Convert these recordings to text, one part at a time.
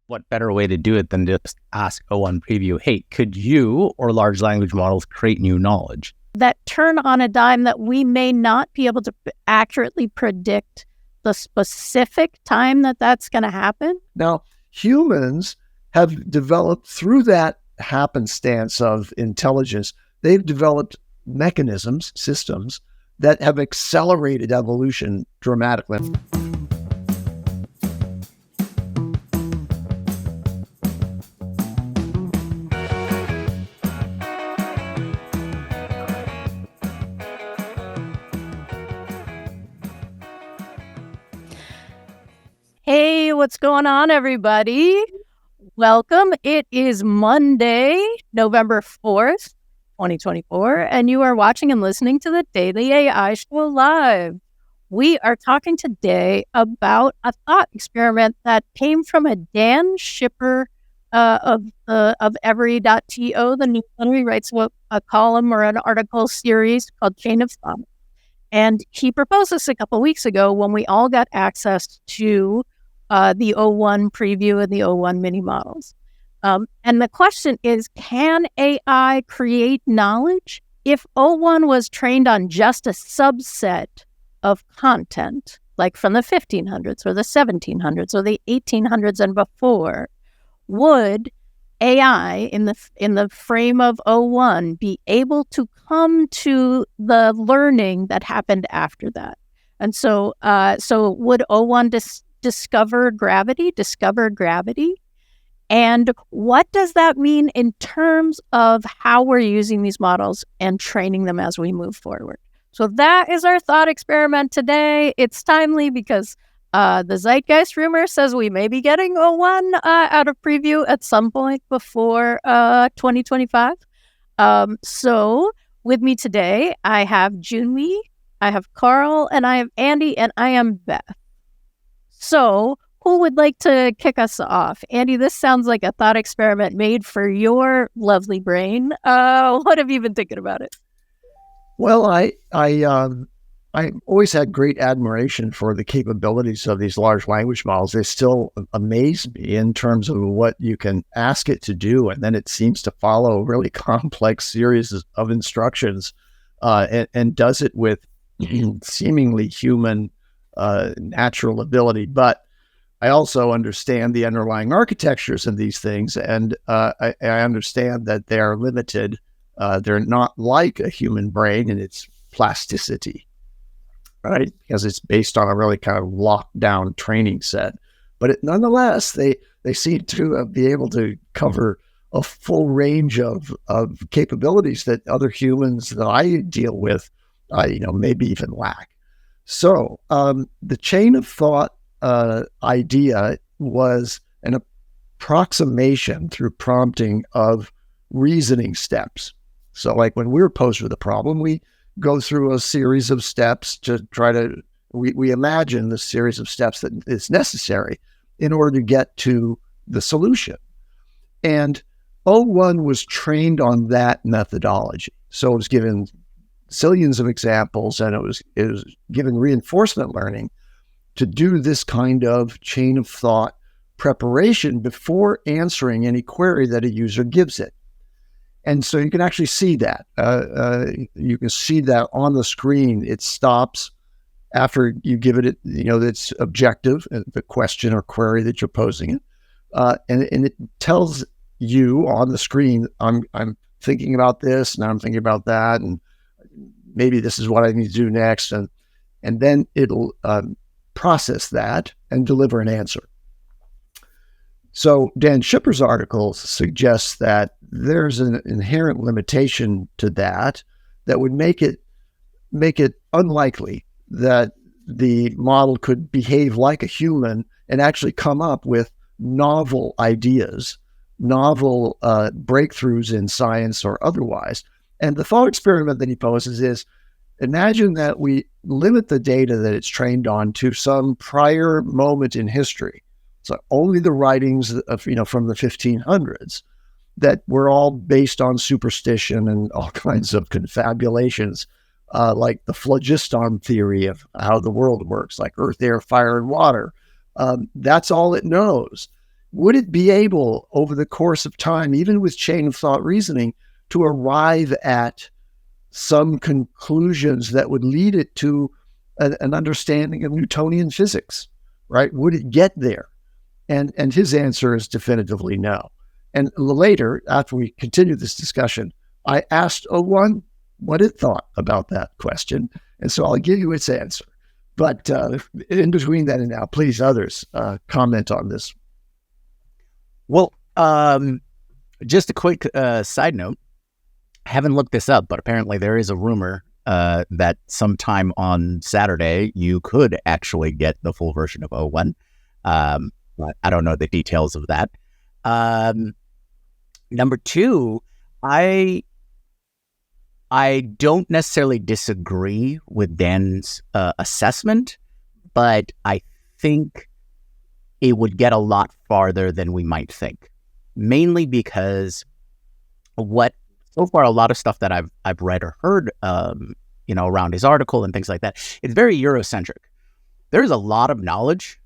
what better way to do it than just ask O1 Preview, hey, could you or large language models create new knowledge? That turn on a dime that we may not be able to accurately predict the specific time that that's going to happen. Now, humans have developed through that happenstance of intelligence, they've developed mechanisms, systems that have accelerated evolution dramatically. Hey, what's going on, everybody? Welcome. It is Monday, November 4th, 2024, and you are watching and listening to the Daily AI Show Live. We are talking today about a thought experiment that came from a Dan Shipper of Every.to, the newsletter. He writes a column or an article series called Chain of Thought. And he proposed this a couple weeks ago when we all got access to the O1 preview and the O1 mini models. And the question is, can AI create knowledge? If O1 was trained on just a subset of content, like from the 1500s or the 1700s or the 1800s and before, would AI in the frame of O1 be able to come to the learning that happened after that? And so would O1 discover gravity? And what does that mean in terms of how we're using these models and training them as we move forward? So that is our thought experiment today. It's timely because the Zeitgeist rumor says we may be getting O1 out of preview at some point before 2025. So with me today, I have Jyunmi, I have Karl, and I have Andy, and I am Beth. So who would like to kick us off? Andy, this sounds like a thought experiment made for your lovely brain. What have you been thinking about it? Well, I always had great admiration for the capabilities of these large language models. They still amaze me in terms of what you can ask it to do, and then it seems to follow a really complex series of instructions and does it with seemingly human natural ability. But I also understand the underlying architectures of these things, and I understand that they are limited. They're not like a human brain in its plasticity, right? Because it's based on a really kind of locked down training set. But nonetheless, they seem to be able to cover a full range of capabilities that other humans that I deal with, maybe even lack. So the chain of thought idea was an approximation through prompting of reasoning steps. So like when we're posed with a problem, we go through a series of steps to try to, we imagine the series of steps that is necessary in order to get to the solution. And O1 was trained on that methodology. So it was given zillions of examples, and it was given reinforcement learning to do this kind of chain of thought preparation before answering any query that a user gives it. And so you can actually see that. You can see that on the screen. It stops after you give it, its objective, the question or query that you're posing it. And it tells you on the screen, I'm thinking about this, and I'm thinking about that, and maybe this is what I need to do next. And then it'll process that and deliver an answer. So Dan Shipper's article suggests that there's an inherent limitation to that would make it unlikely that the model could behave like a human and actually come up with novel ideas, novel breakthroughs in science or otherwise. And the thought experiment that he poses is, imagine that we limit the data that it's trained on to some prior moment in history. So only the writings of, from the 1500s that were all based on superstition and all kinds of confabulations, like the phlogiston theory of how the world works, like earth, air, fire, and water. That's all it knows. would it be able, over the course of time, even with chain of thought reasoning, to arrive at some conclusions that would lead it to an understanding of Newtonian physics, right? Would it get there? And his answer is definitively no. And later, after we continued this discussion, I asked O1 what it thought about that question. And so I'll give you its answer. But in between then and now, please, others, comment on this. Well, just a quick side note. I haven't looked this up, but apparently there is a rumor that sometime on Saturday, you could actually get the full version of O1. But I don't know the details of that. Number two, I don't necessarily disagree with Dan's assessment, but I think it would get a lot farther than we might think. Mainly because so far a lot of stuff that I've read or heard, around his article and things like that, it's very Eurocentric. There's a lot of knowledge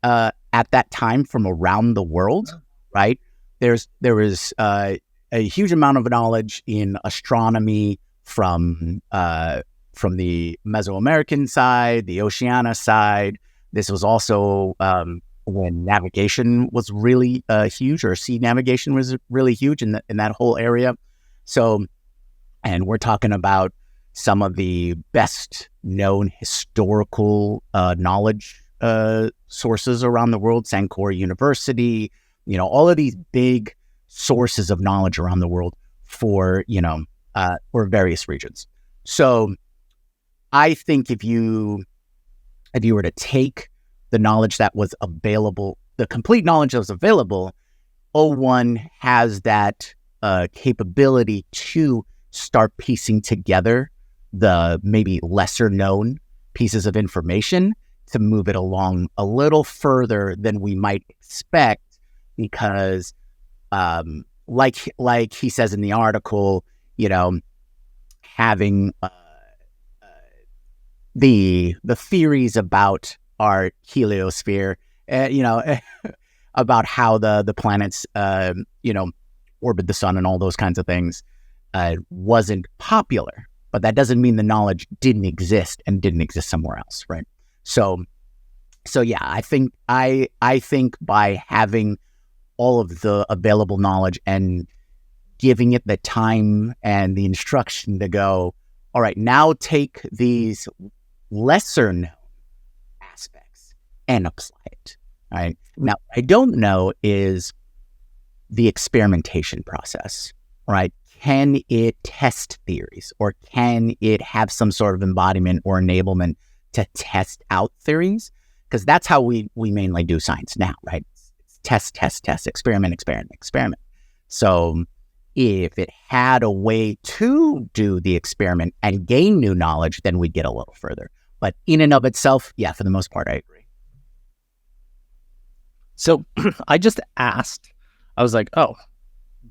at that time from around the world, right? There was a huge amount of knowledge in astronomy from the Mesoamerican side, the Oceania side. This was also when navigation was really huge, or sea navigation was really huge in that whole area. So, and we're talking about some of the best known historical knowledge sources around the world, Sankore University, all of these big sources of knowledge around the world for various regions. So I think if you were to take the knowledge that was available, the complete knowledge that was available, O1 has that capability to start piecing together the maybe lesser known pieces of information to move it along a little further than we might expect, because like he says in the article, having the theories about our heliosphere, about how the planets orbit the sun and all those kinds of things wasn't popular. But that doesn't mean the knowledge didn't exist and didn't exist somewhere else, right? So yeah, I think by having all of the available knowledge and giving it the time and the instruction to go, all right, now take these lesser known aspects and apply it. All right. Now, what I don't know is the experimentation process, right? Can it test theories, or can it have some sort of embodiment or enablement to test out theories? Because that's how we mainly do science now, right? It's test, experiment. So if it had a way to do the experiment and gain new knowledge, then we'd get a little further. But in and of itself, yeah, for the most part, I agree. So I just asked, I was like, oh,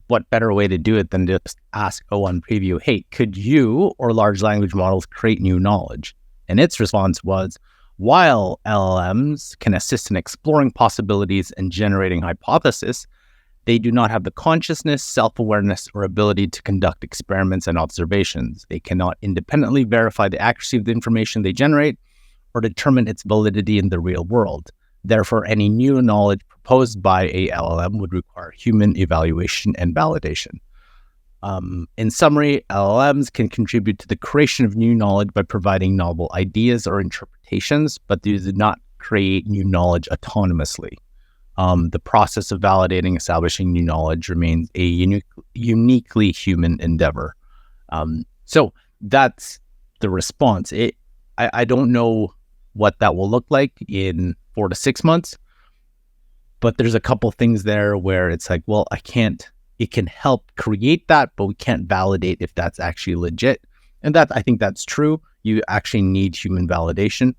what better way to do it than just ask O1 Preview, hey, could you or large language models create new knowledge? And its response was, while LLMs can assist in exploring possibilities and generating hypotheses, they do not have the consciousness, self-awareness, or ability to conduct experiments and observations. They cannot independently verify the accuracy of the information they generate or determine its validity in the real world. Therefore, any new knowledge proposed by a LLM would require human evaluation and validation. In summary, LLMs can contribute to the creation of new knowledge by providing novel ideas or interpretations, but they do not create new knowledge autonomously. The process of validating, establishing new knowledge remains a uniquely human endeavor. So that's the response. I don't know what that will look like in 4 to 6 months, but there's a couple things there where it's like, well, it can help create that, but we can't validate if that's actually legit. And I think that's true. You actually need human validation.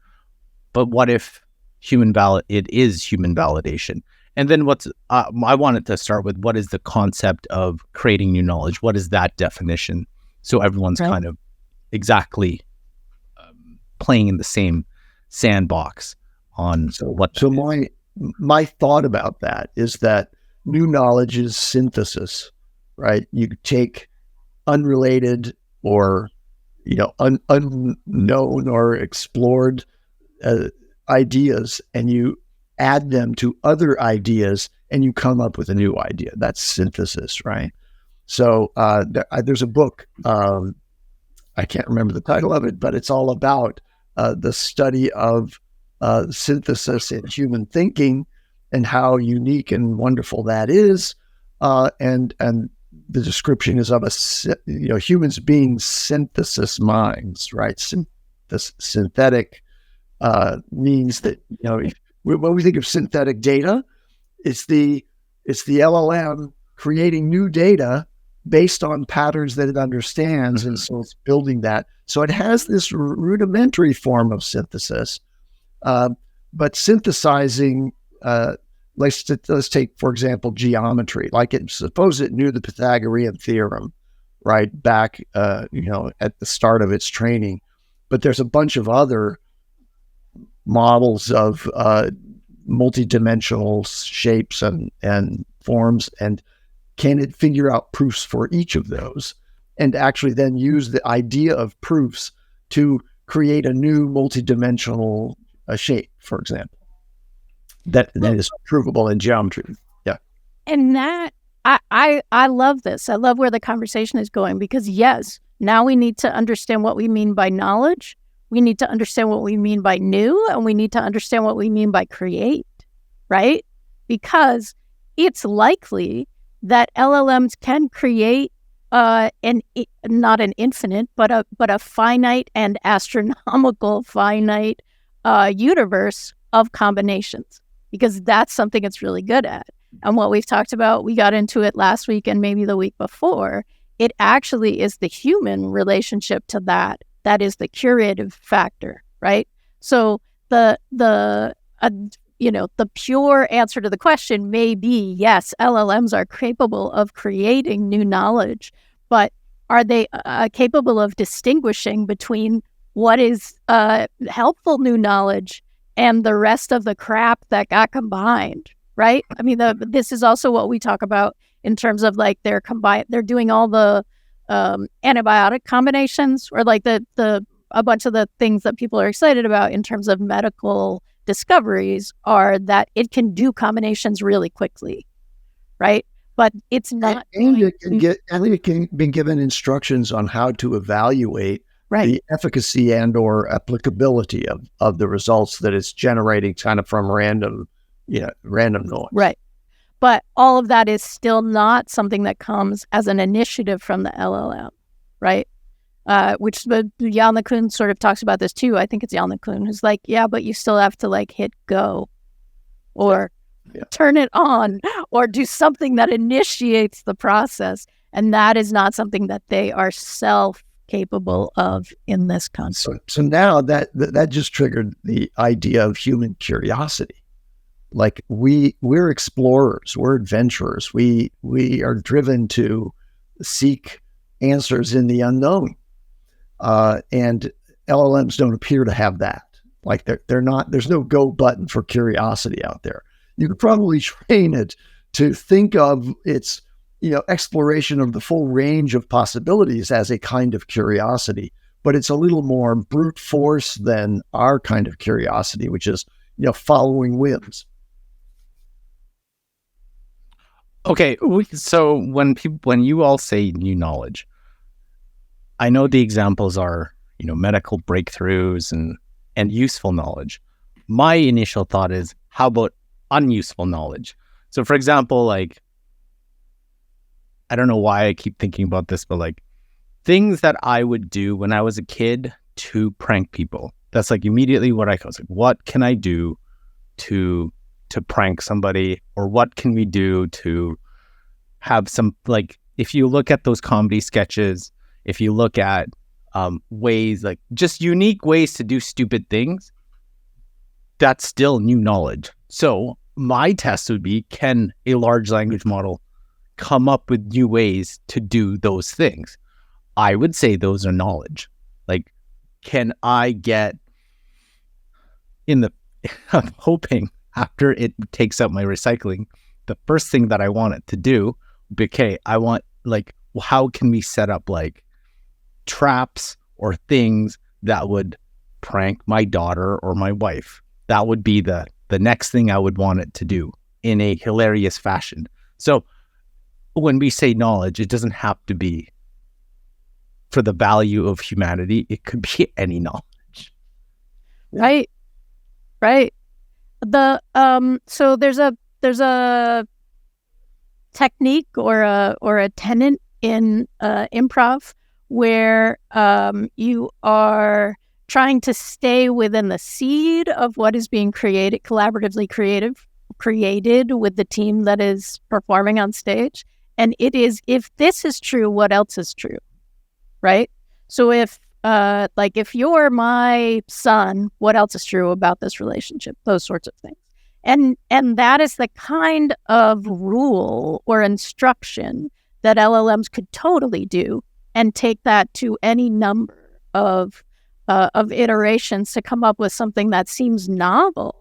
But what if it is human validation? And then I wanted to start with, what is the concept of creating new knowledge? What is that definition? So everyone's kind of exactly playing in the same sandbox on what. So my thought about that is that new knowledge is synthesis, right? You take unrelated or unknown or explored ideas, and you add them to other ideas, and you come up with a new idea. That's synthesis, right? So there's a book, I can't remember the title of it, but it's all about the study of synthesis in human thinking and how unique and wonderful that is. And the description is of humans being synthesis minds, right? This synthetic means that, when we think of synthetic data, it's the LLM creating new data based on patterns that it understands. And so it's building that. So it has this rudimentary form of synthesis, but synthesizing, let's take, for example, geometry. Like suppose it knew the Pythagorean theorem, right, back, at the start of its training, but there's a bunch of other models of multidimensional shapes and forms, and can it figure out proofs for each of those, and actually then use the idea of proofs to create a new multidimensional shape, for example, that is provable in geometry. Yeah. And that, I love this. I love where the conversation is going, because yes, now we need to understand what we mean by knowledge. We need to understand what we mean by new, and we need to understand what we mean by create, right? Because it's likely that LLMs can create not an infinite, but a finite and astronomical finite universe of combinations, because that's something it's really good at. And what we've talked about, we got into it last week and maybe the week before, it actually is the human relationship to that is the curative factor, right? So the pure answer to the question may be, yes, LLMs are capable of creating new knowledge, but are they capable of distinguishing between what is helpful new knowledge and the rest of the crap that got combined, right? I mean, this is also what we talk about in terms of like they're doing all the antibiotic combinations, or like a bunch of the things that people are excited about in terms of medical discoveries are that it can do combinations really quickly, right? But it's not. And it can be given instructions on how to evaluate the efficacy and or applicability of the results that it's generating, kind of from random noise. Right. But all of that is still not something that comes as an initiative from the LLM, right? Which Jan LeCun sort of talks about this too. I think it's Jan LeCun who's like, yeah, but you still have to like hit go or turn it on or do something that initiates the process. And that is not something that they are self-capable of in this concept. So now that just triggered the idea of human curiosity. Like we're explorers, we're adventurers. We are driven to seek answers in the unknown. And LLMs don't appear to have that. Like they're not, there's no go button for curiosity out there. You could probably train it to think of its, exploration of the full range of possibilities as a kind of curiosity, but it's a little more brute force than our kind of curiosity, which is, following whims. Okay, so when you all say new knowledge, I know the examples are, medical breakthroughs and useful knowledge. My initial thought is, how about unuseful knowledge? So for example, like, I don't know why I keep thinking about this, but like things that I would do when I was a kid to prank people. That's like immediately what I was like, what can I do to prank somebody, or what can we do to have some, like, if you look at those comedy sketches, if you look at ways, like just unique ways to do stupid things, that's still new knowledge. So my test would be, can a large language model come up with new ways to do those things? I would say those are knowledge. Like, can I get I'm hoping after it takes out my recycling, the first thing that I want it to do, okay, I want like, how can we set up like traps or things that would prank my daughter or my wife? That would be the next thing I would want it to do in a hilarious fashion. So when we say knowledge, it doesn't have to be for the value of humanity. It could be any knowledge. Right. So there's a technique or a tenet in improv where you are trying to stay within the seed of what is being created, collaboratively created with the team that is performing on stage. And it is, if this is true, what else is true, right? So if you're my son, what else is true about this relationship? Those sorts of things. And that is the kind of rule or instruction that LLMs could totally do and take that to any number of iterations to come up with something that seems novel.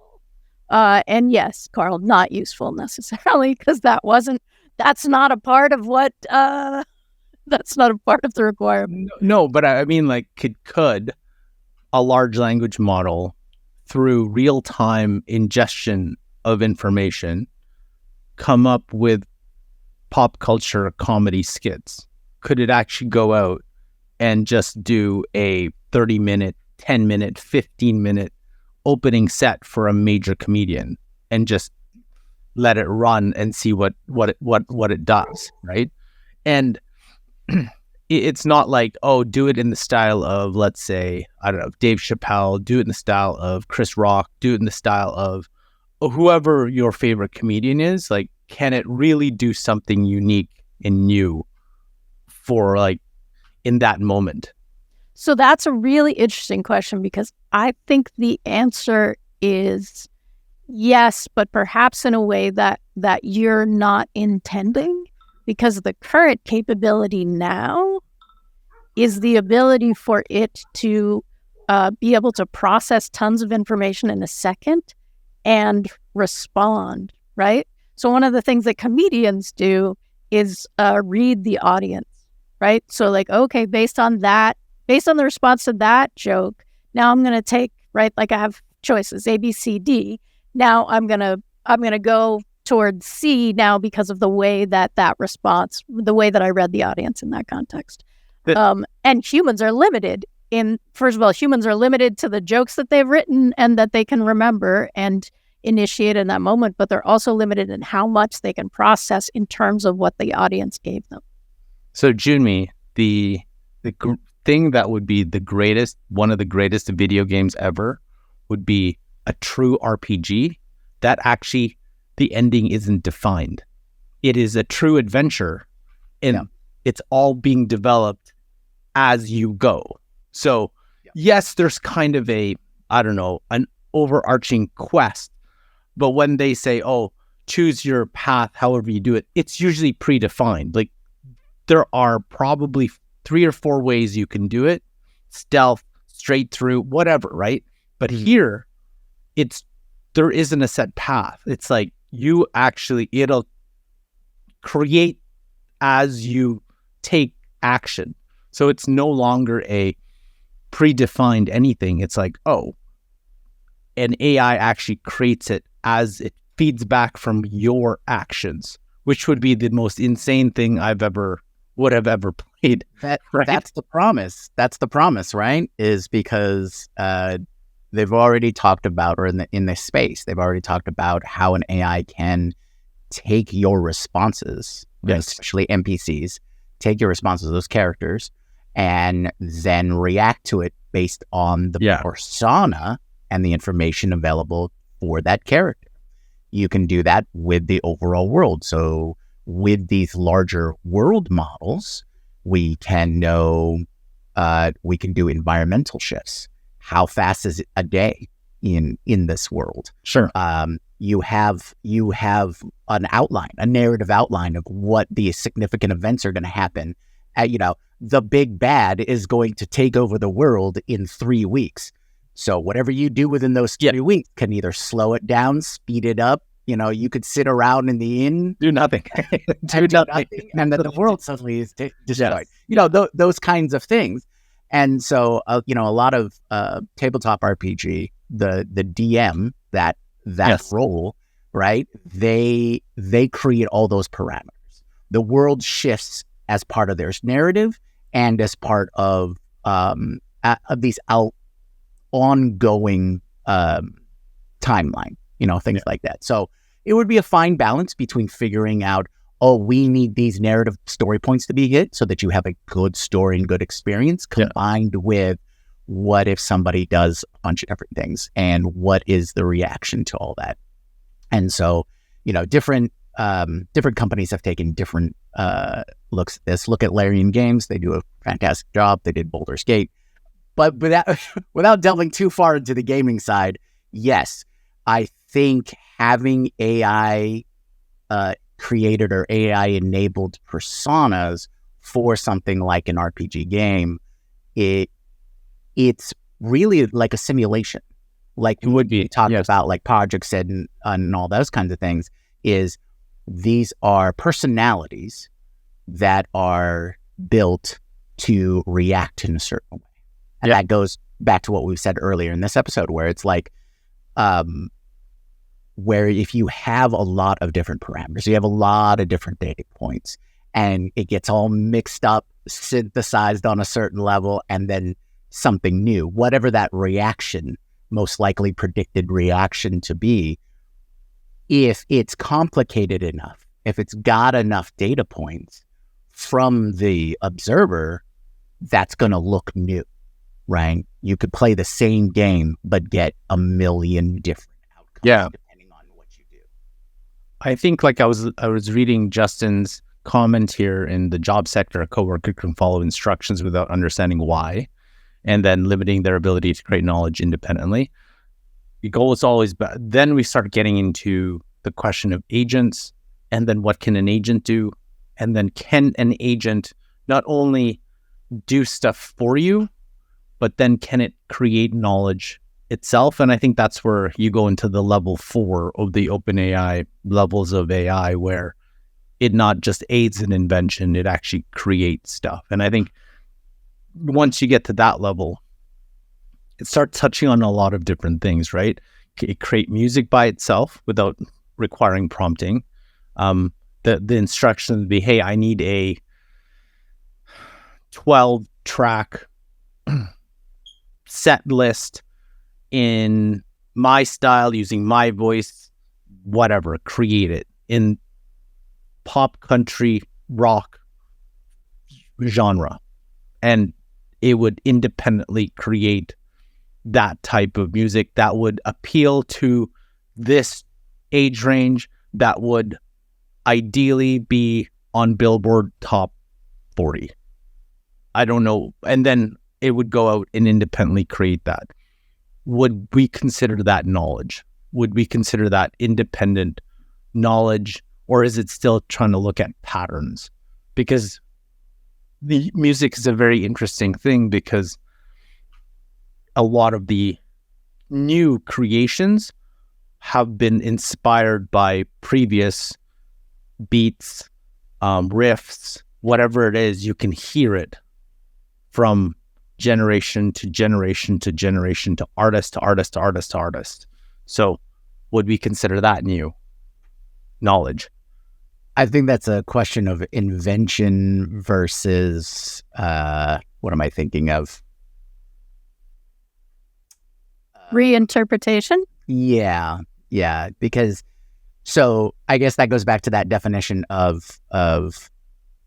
And yes, Karl, not useful necessarily, because that's not a part of what, that's not a part of the requirement. No, but I mean, like, could a large language model, through real-time ingestion of information, come up with pop culture comedy skits? Could it actually go out and just do a 30-minute, 10-minute, 15-minute opening set for a major comedian and just let it run and see what it does, right? And it's not like, oh, do it in the style of, let's say, I don't know, Dave Chappelle, do it in the style of Chris Rock, do it in the style of whoever your favorite comedian is. Like, can it really do something unique and new for, like, in that moment? So that's a really interesting question, because I think the answer is yes, but perhaps in a way that you're not intending, because the current capability now is the ability for it to be able to process tons of information in a second and respond, right? So one of the things that comedians do is read the audience, right? So like, okay, based on the response to that joke, now I'm going to take, right, like I have choices, A, B, C, D. Now I'm going to go towards C now because of the way that response, the way that I read the audience in that context. And humans are limited first of all, humans are limited to the jokes that they've written and that they can remember and initiate in that moment, but they're also limited in how much they can process in terms of what the audience gave them. So Jyunmi, the thing that would be one of the greatest video games ever would be a true RPG that actually the ending isn't defined. It is a true adventure, and it's all being developed as you go. So yes, there's kind of an overarching quest, but when they say, oh, choose your path, however you do it, it's usually predefined. Like, there are probably 3 or 4 ways you can do it: stealth, straight through, whatever, right? But here, there isn't a set path. It's like it'll create as you take action. So it's no longer a predefined anything. It's like, oh, an AI actually creates it as it feeds back from your actions, which would be the most insane thing would have ever played. Right? That's the promise. That's the promise, right? Is because they've already talked about, or in this space, they've already talked about how an AI can take your responses, especially NPCs, take your responses, those characters, and then react to it based on the persona and the information available for that character. You can do that with the overall world. So with these larger world models, we can do environmental shifts. How fast is it a day in this world? Sure. You have an outline, a narrative outline of what the significant events are going to happen. The big bad is going to take over the world in 3 weeks. So whatever you do within those 3 weeks can either slow it down, speed it up. You could sit around in the inn, Do nothing. do nothing, and then the world suddenly is destroyed. Those kinds of things. And so, a lot of tabletop RPG, the DM, that role, right? They create all those parameters. The world shifts as part of their narrative and as part of these ongoing timeline, things like that. So it would be a fine balance between figuring out, we need these narrative story points to be hit so that you have a good story and good experience, combined with what if somebody does a bunch of different things and what is the reaction to all that. And so, different companies have taken different looks at this. Look at Larian Games. They do a fantastic job. They did Baldur's Gate. But without delving too far into the gaming side, yes, I think having AI created or AI-enabled personas for something like an RPG game, it's really like a simulation. Like it would be we talked about, like projects and all those kinds of things. These are personalities that are built to react in a certain way. And that goes back to what we've said earlier in this episode, where it's like, where if you have a lot of different parameters, you have a lot of different data points, and it gets all mixed up, synthesized on a certain level, and then something new, whatever that reaction, most likely predicted reaction to be, if it's complicated enough, if it's got enough data points from the observer, that's going to look new, right? You could play the same game, but get a million different outcomes depending on what you do. I think, like I was reading Justin's comment here in the job sector, a coworker can follow instructions without understanding why, and then limiting their ability to create knowledge independently. The goal is always, then we start getting into the question of agents, and then what can an agent do? And then can an agent not only do stuff for you, but then can it create knowledge itself? And I think that's where you go into the level 4 of the OpenAI levels of AI, where it not just aids in invention, it actually creates stuff. And I think once you get to that level, it starts touching on a lot of different things, right? It create music by itself without requiring prompting. The instructions would be, hey, I need a 12-track set list in my style, using my voice, whatever, create it in pop, country, rock genre. And it would independently create that type of music that would appeal to this age range, that would ideally be on Billboard Top 40. I don't know. And then it would go out and independently create that. Would we consider that knowledge? Would we consider that independent knowledge? Or is it still trying to look at patterns? Because the music is a very interesting thing, because a lot of the new creations have been inspired by previous beats, riffs, whatever it is. You can hear it from generation to generation to generation, to artist to artist to artist to artist. So would we consider that new knowledge? I think that's a question of invention versus, what am I thinking of? Reinterpretation? Yeah. Because, so I guess that goes back to that definition of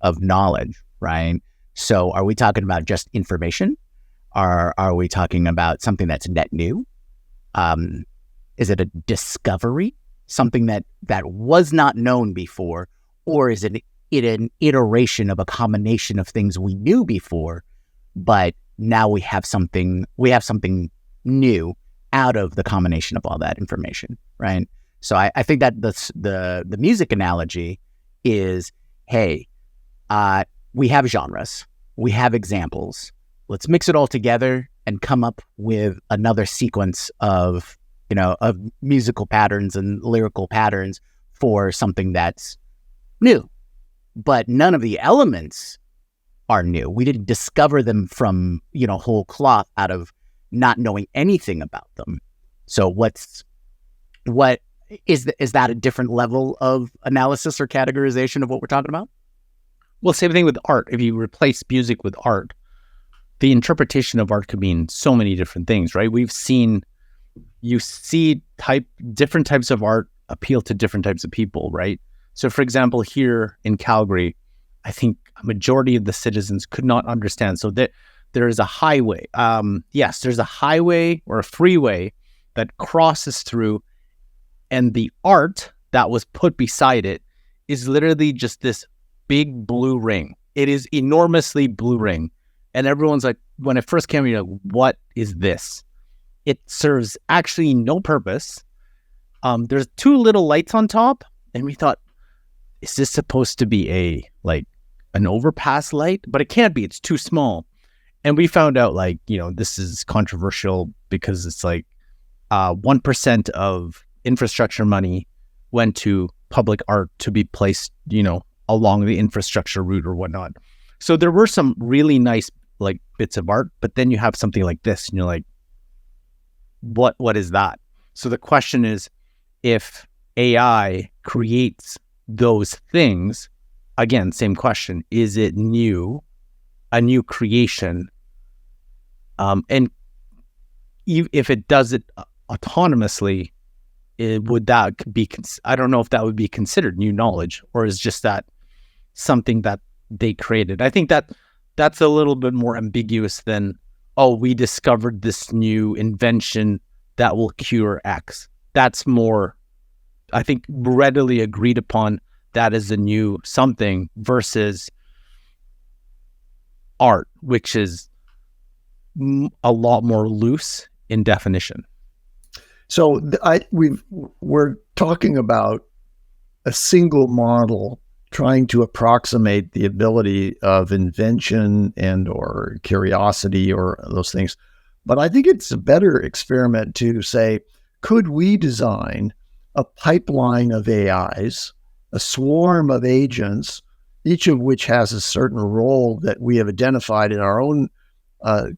knowledge, right? So are we talking about just information? Are we talking about something that's net new? Is it a discovery? Something that was not known before? Or is it an iteration of a combination of things we knew before, but now we have something new out of the combination of all that information, right? So I think that the music analogy is, hey, we have genres, we have examples, let's mix it all together and come up with another sequence of, of musical patterns and lyrical patterns for something that's new. But none of the elements are new. We didn't discover them from, whole cloth out of not knowing anything about them. So what is that a different level of analysis or categorization of what we're talking about? Well, same thing with art. If you replace music with art, the interpretation of art could mean so many different things, right? You see different types of art appeal to different types of people, right? So for example, here in Calgary, I think a majority of the citizens could not understand. So there is a highway. Yes, there's a highway or a freeway that crosses through, and the art that was put beside it is literally just this big blue ring. It is enormously blue ring. And everyone's like, when it first came, you're like, what is this? It serves actually no purpose. There's two little lights on top, and we thought, is this supposed to be an overpass light? But it can't be, it's too small. And we found out this is controversial because it's 1% of infrastructure money went to public art to be placed, along the infrastructure route or whatnot. So there were some really nice bits of art, but then you have something like this and you're like, what is that? So the question is, if AI creates those things, again, same question, is it a new creation? And if it does it autonomously, would that be, I don't know if that would be considered new knowledge, or is just that something that they created? I think that's a little bit more ambiguous than, oh, we discovered this new invention that will cure X. That's more, I think, readily agreed upon that is a new something versus art, which is a lot more loose in definition. So we're talking about a single model trying to approximate the ability of invention and or curiosity or those things. But I think it's a better experiment to say, could we design a pipeline of AIs, a swarm of agents, each of which has a certain role that we have identified in our own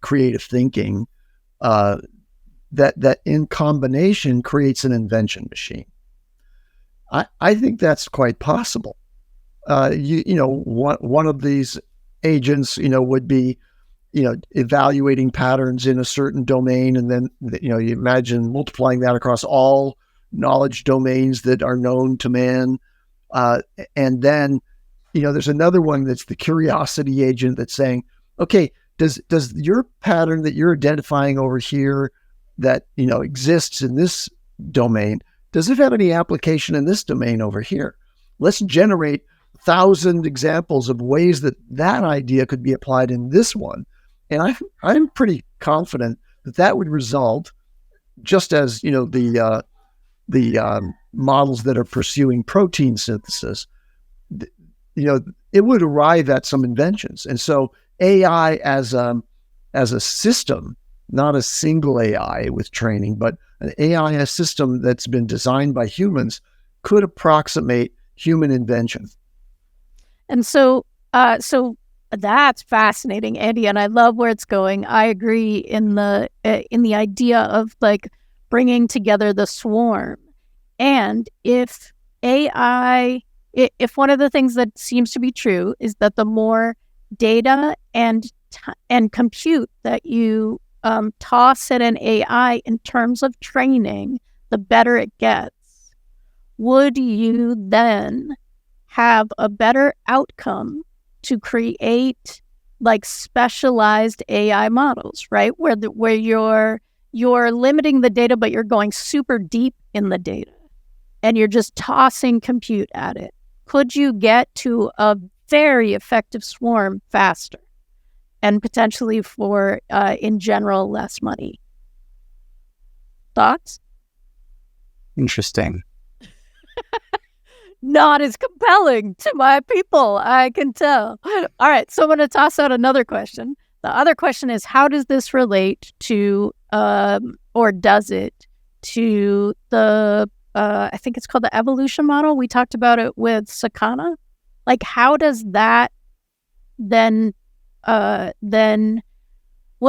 creative thinking, that in combination creates an invention machine? I think that's quite possible. One of these agents, would be, evaluating patterns in a certain domain, and then, you imagine multiplying that across all knowledge domains that are known to man. And then, there's another one that's the curiosity agent that's saying, okay, does your pattern that you're identifying over here that, exists in this domain, does it have any application in this domain over here? Let's generate 1,000 examples of ways that idea could be applied in this one. And I'm pretty confident that would result, just as, the models that are pursuing protein synthesis, it would arrive at some inventions. And so AI as a system, not a single AI with training, but an AI system that's been designed by humans, could approximate human invention. And so that's fascinating, Andy, and I love where it's going. I agree in the idea of bringing together the swarm. And if one of the things that seems to be true is that the more data and compute that you toss at an AI in terms of training, the better it gets. Would you then have a better outcome to create specialized AI models, right? Where you're limiting the data, but you're going super deep in the data and you're just tossing compute at it. Could you get to a very effective swarm faster and potentially for, in general, less money? Thoughts? Interesting. Not as compelling to my people, I can tell. All right, so I'm going to toss out another question The other question is, how does this relate to, or does it, to the, I think it's called the evolution model. We talked about it with Sakana. Like, how does that then what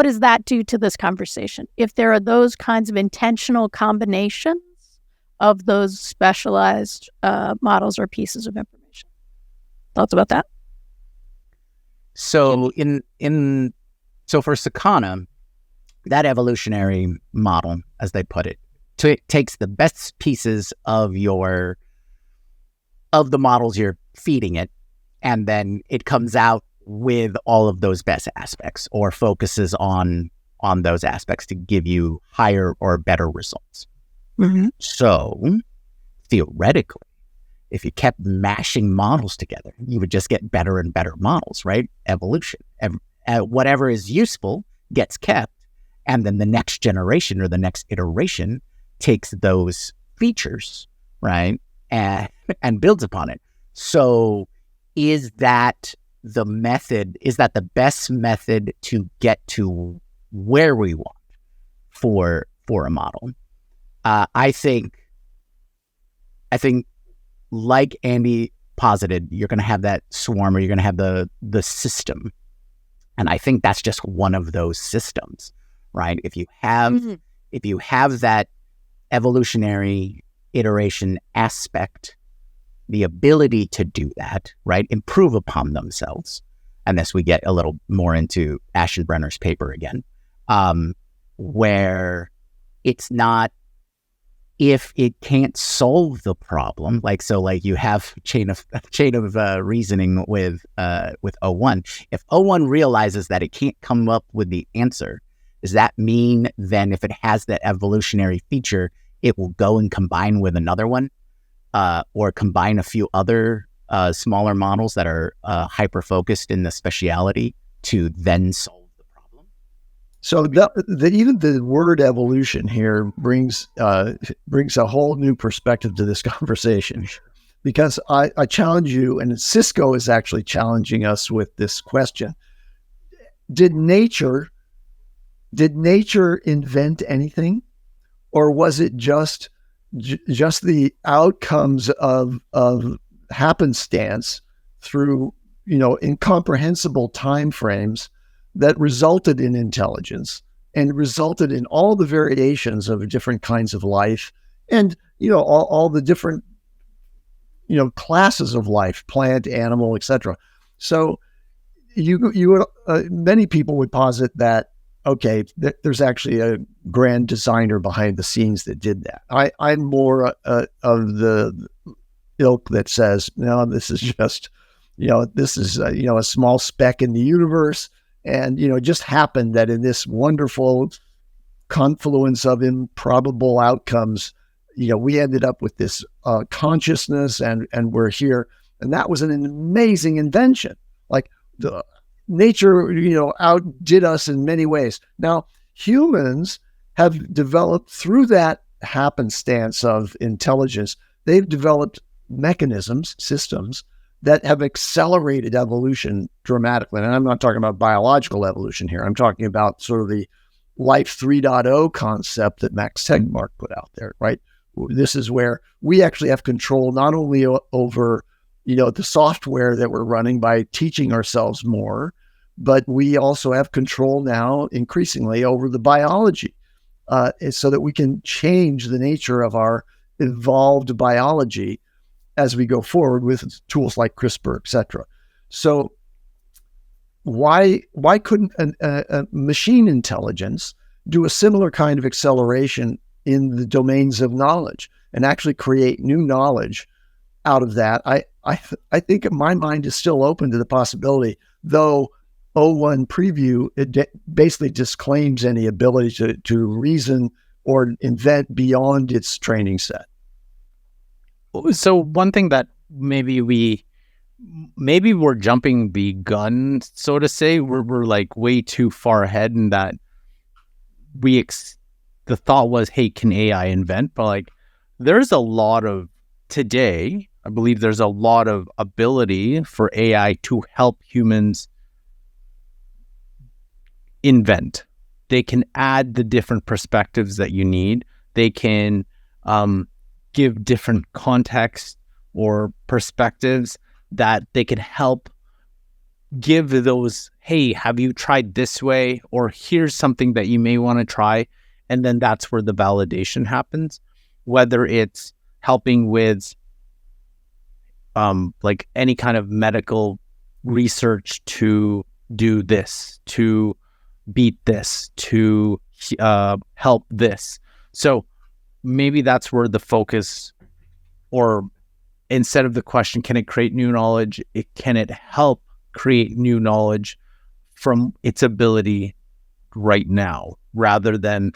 does that do to this conversation? If there are those kinds of intentional combinations of those specialized models or pieces of information. Thoughts about that? So so for Sakana, that evolutionary model, as they put it, takes the best pieces of the models you're feeding it, and then it comes out with all of those best aspects, or focuses on those aspects to give you higher or better results. Mm-hmm. So theoretically, if you kept mashing models together, you would just get better and better models, right? Evolution. Whatever is useful gets kept, and then the next generation or the next iteration takes those features, right, and builds upon it. So is that the best method to get to where we want for a model? I think like Andy posited, you're going to have that swarm, or you're going to have the system. And I think that's just one of those systems, right? If you have that evolutionary iteration aspect, the ability to do that, right, improve upon themselves, and this we get a little more into Aschenbrenner's paper again, where it's not, if it can't solve the problem, like you have chain of reasoning with O1. If O1 realizes that it can't come up with the answer, does that mean then if it has that evolutionary feature, it will go and combine with another one, or combine a few other smaller models that are hyper focused in the speciality to then solve the problem? So even the word evolution here brings a whole new perspective to this conversation, because I challenge you, and Cisco is actually challenging us with this question: Did nature invent anything, or was it just the outcomes of happenstance through incomprehensible time frames that resulted in intelligence and resulted in all the variations of different kinds of life, and all the different classes of life, plant, animal, etc. So many people would posit that, okay, there's actually a grand designer behind the scenes that did that. I'm more of the ilk that says, no, this is just a small speck in the universe. And, it just happened that in this wonderful confluence of improbable outcomes, we ended up with this consciousness, and we're here. And that was an amazing invention. Like, the nature, outdid us in many ways. Now, humans have developed, through that happenstance of intelligence, they've developed mechanisms, systems, that have accelerated evolution dramatically. And I'm not talking about biological evolution here. I'm talking about sort of the Life 3.0 concept that Max Tegmark put out there, right? This is where we actually have control not only over, the software that we're running by teaching ourselves more, but we also have control now increasingly over the biology, so that we can change the nature of our evolved biology as we go forward with tools like CRISPR, et cetera. So why couldn't a machine intelligence do a similar kind of acceleration in the domains of knowledge and actually create new knowledge out of that? I think my mind is still open to the possibility, though O1 preview, it basically disclaims any ability to reason or invent beyond its training set. So one thing that maybe we're jumping the gun, so to say, we're like way too far ahead in that the thought was, hey, can AI invent? But like, there's a lot of today, I believe there's a lot of ability for AI to help humans invent. They can add the different perspectives that you need. They can give different context or perspectives that they can help give those, hey, have you tried this way? Or here's something that you may want to try. And then that's where the validation happens, whether it's helping with like any kind of medical research to do this, to beat this, to help this. So maybe that's where the focus, or instead of the question, can it create new knowledge? Can it help create new knowledge from its ability right now, rather than,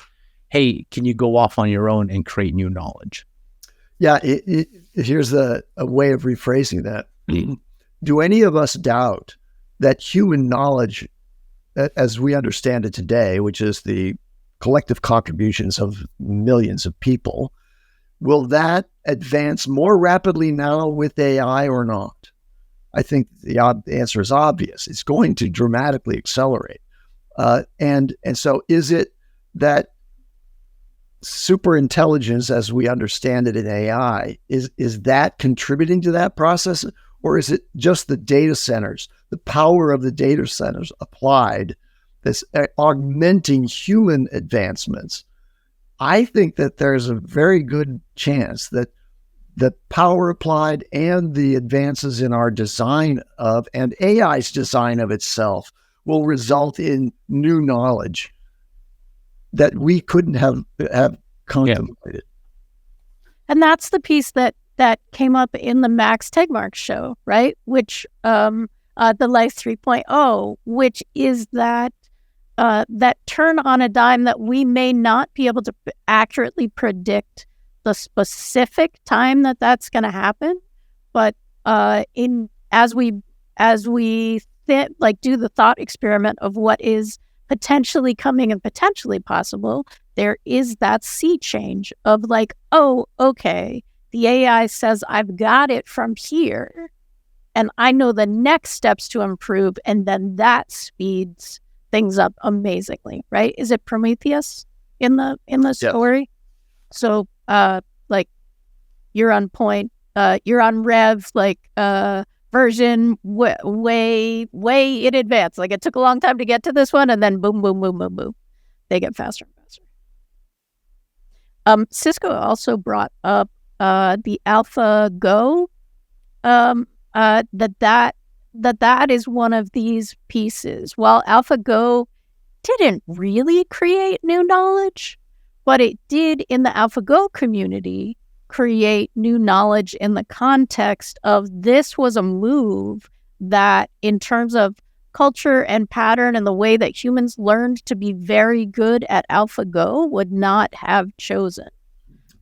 hey, can you go off on your own and create new knowledge? Yeah, here's a way of rephrasing that. Do any of us doubt that human knowledge, as we understand it today, which is the collective contributions of millions of people, will that advance more rapidly now with AI or not? I think the answer is obvious. It's going to dramatically accelerate. And so is it that superintelligence, as we understand it in AI, is that contributing to that process? Or is it just the data centers, the power of the data centers applied, that's augmenting human advancements? I think that there's a very good chance that the power applied and the advances in our design of, and AI's design of itself, will result in new knowledge that we couldn't have contemplated. And that's the piece that came up in the Max Tegmark show, right? Which the Life 3.0, which is that turn on a dime that we may not be able to accurately predict the specific time that that's going to happen, but as we do the thought experiment of what is potentially coming and potentially possible, there is that sea change of like, oh, okay, the AI says I've got it from here, and I know the next steps to improve, and then that speeds things up amazingly, right? Is it Prometheus in the story? Yes. So, like, you're on point. You're on Rev, version way in advance. Like, it took a long time to get to this one, and then boom, boom, boom, boom, boom, they get faster and faster. Cisco also brought up the AlphaGo. That is one of these pieces. While AlphaGo didn't really create new knowledge, but it did in the AlphaGo community create new knowledge in the context of this was a move that, in terms of culture and pattern and the way that humans learned to be very good at AlphaGo, would not have chosen.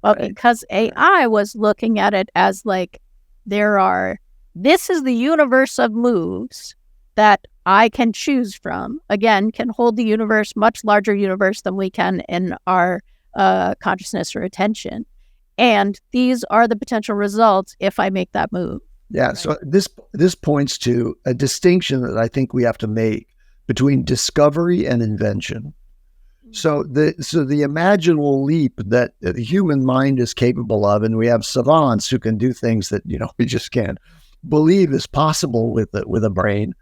But because AI was looking at it as like, this is the universe of moves that I can choose from. Again, can hold the universe, much larger universe than we can in our consciousness or attention. And these are the potential results if I make that move. Yeah, right? So this points to a distinction that I think we have to make between discovery and invention. So the imaginable leap that the human mind is capable of, and we have savants who can do things that we just can't believe is possible with a brain.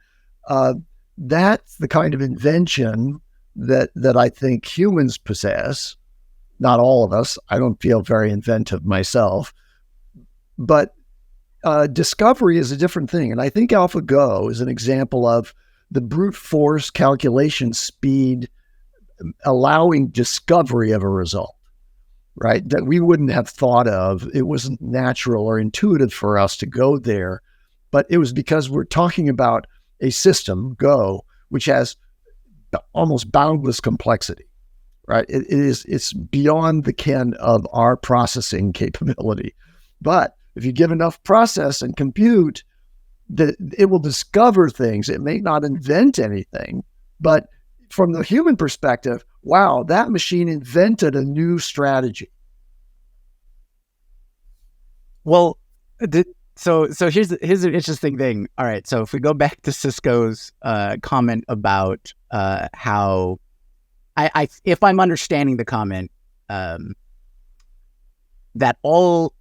That's the kind of invention that I think humans possess. Not all of us. I don't feel very inventive myself, but discovery is a different thing. And I think AlphaGo is an example of the brute force calculation speed allowing discovery of a result, right? That we wouldn't have thought of. It wasn't natural or intuitive for us to go there, but it was because we're talking about a system, Go, which has almost boundless complexity, right? It's beyond the ken of our processing capability. But if you give enough process and compute, it will discover things. It may not invent anything, but from the human perspective, wow, that machine invented a new strategy. Well, So here's an interesting thing. All right, so if we go back to Cisco's comment about how I if I'm understanding the comment, that all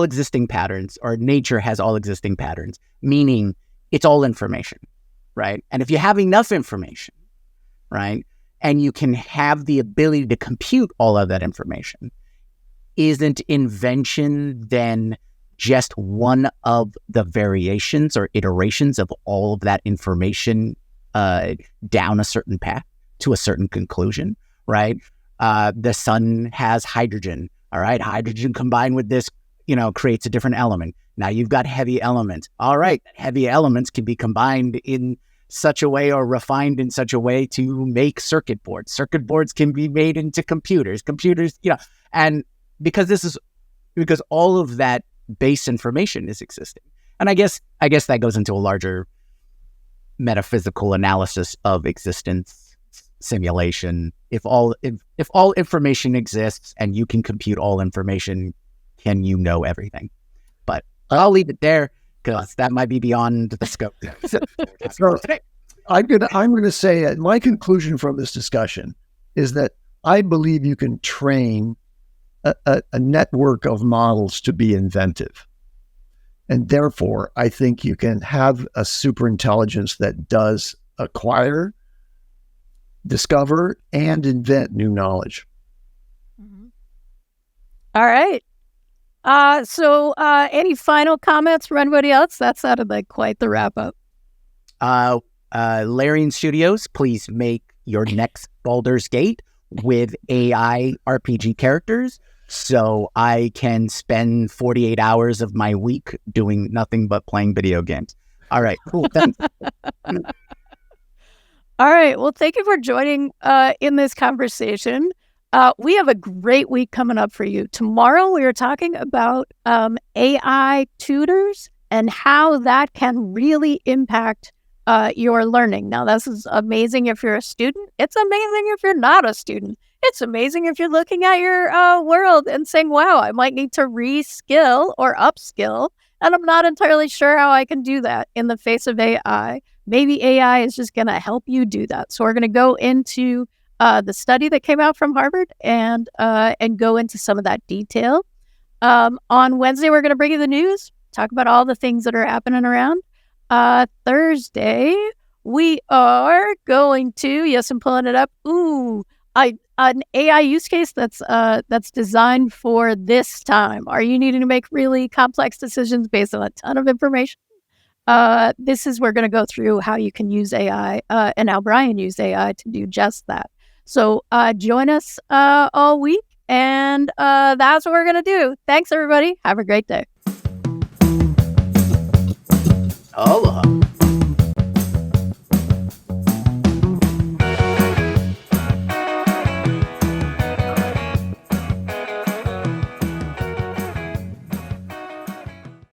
existing patterns, or nature has all existing patterns, meaning it's all information, right? And if you have enough information, right, and you can have the ability to compute all of that information, isn't invention then just one of the variations or iterations of all of that information down a certain path to a certain conclusion, right? The sun has hydrogen, all right? Hydrogen combined with this, creates a different element. Now you've got heavy elements. All right, heavy elements can be combined in such a way or refined in such a way to make circuit boards. Circuit boards can be made into computers, and because all of that base information is existing. And I guess that goes into a larger metaphysical analysis of existence, simulation. If all information exists and you can compute all information, can you know everything? But I'll leave it there because that might be beyond the scope. Today. I'm gonna say my conclusion from this discussion is that I believe you can train a network of models to be inventive. And therefore, I think you can have a superintelligence that does acquire, discover, and invent new knowledge. Mm-hmm. All right. So any final comments from anybody else? That sounded like quite the wrap up. Larian Studios, please make your next Baldur's Gate with AI RPG characters, so I can spend 48 hours of my week doing nothing but playing video games. All right, cool. Thanks. All right. Well, thank you for joining in this conversation. We have a great week coming up for you. Tomorrow, we are talking about AI tutors and how that can really impact your learning. Now, this is amazing if you're a student. It's amazing if you're not a student. It's amazing if you're looking at your world and saying, wow, I might need to reskill or upskill, and I'm not entirely sure how I can do that in the face of AI. Maybe AI is just going to help you do that. So we're going to go into the study that came out from Harvard and go into some of that detail. On Wednesday, we're going to bring you the news, talk about all the things that are happening around. Thursday, we are going to, yes, I'm pulling it up. An AI use case that's designed for this time. Are you needing to make really complex decisions based on a ton of information? We're going to go through how you can use AI and how Brian used AI to do just that. So join us all week, and that's what we're going to do. Thanks, everybody. Have a great day. Aloha.